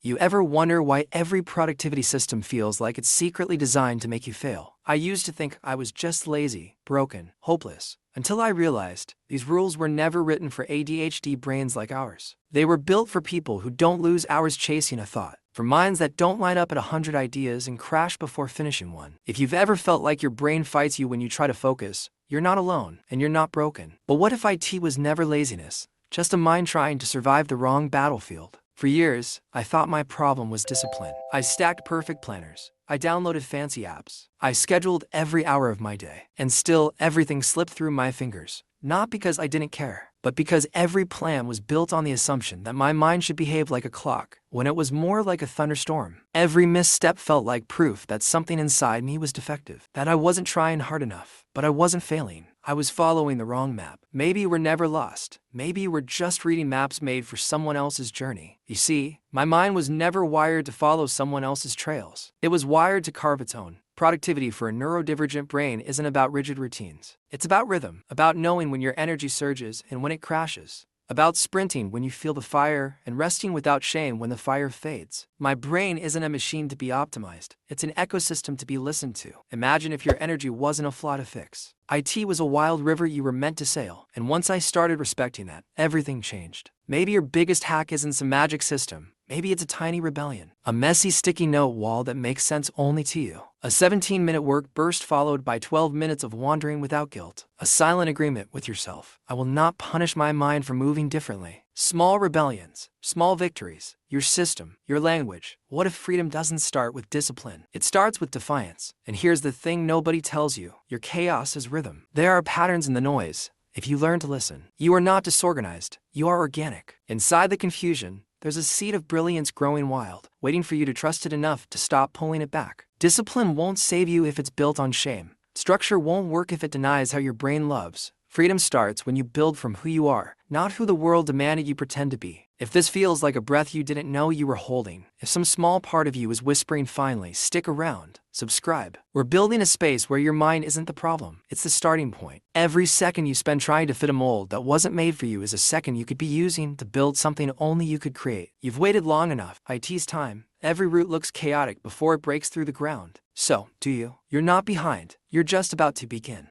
You ever wonder why every productivity system feels like it's secretly designed to make you fail? I used to think I was just lazy, broken, hopeless, until I realized these rules were never written for ADHD brains like ours. They were built for people who don't lose hours chasing a thought, for minds that don't line up at 100 ideas and crash before finishing one. If you've ever felt like your brain fights you when you try to focus, you're not alone, and you're not broken. But what if IT was never laziness, just a mind trying to survive the wrong battlefield? For years, I thought my problem was discipline. I stacked perfect planners. I downloaded fancy apps. I scheduled every hour of my day. And still, everything slipped through my fingers. Not because I didn't care, but because every plan was built on the assumption that my mind should behave like a clock, when it was more like a thunderstorm. Every misstep felt like proof that something inside me was defective, that I wasn't trying hard enough, but I wasn't failing. I was following the wrong map. Maybe we're never lost. Maybe we're just reading maps made for someone else's journey. You see, my mind was never wired to follow someone else's trails. It was wired to carve its own. Productivity for a neurodivergent brain isn't about rigid routines. It's about rhythm, about knowing when your energy surges and when it crashes, about sprinting when you feel the fire and resting without shame when the fire fades. My brain isn't a machine to be optimized. It's an ecosystem to be listened to. Imagine if your energy wasn't a flaw to fix. IT was a wild river you were meant to sail, and once I started respecting that, everything changed. Maybe your biggest hack isn't some magic system. Maybe it's a tiny rebellion, a messy sticky note wall that makes sense only to you, a 17-minute work burst followed by 12 minutes of wandering without guilt, a silent agreement with yourself. I will not punish my mind for moving differently. Small rebellions, small victories, your system, your language. What if freedom doesn't start with discipline? It starts with defiance. And here's the thing nobody tells you. Your chaos is rhythm. There are patterns in the noise. If you learn to listen, you are not disorganized. You are organic. Inside the confusion, there's a seed of brilliance growing wild, waiting for you to trust it enough to stop pulling it back. Discipline won't save you if it's built on shame. Structure won't work if it denies how your brain loves. Freedom starts when you build from who you are, not who the world demanded you pretend to be. If this feels like a breath you didn't know you were holding, if some small part of you is whispering finally, stick around, subscribe. We're building a space where your mind isn't the problem, it's the starting point. Every second you spend trying to fit a mold that wasn't made for you is a second you could be using to build something only you could create. You've waited long enough. IT's time. Every root looks chaotic before it breaks through the ground. So, do you? You're not behind. You're just about to begin.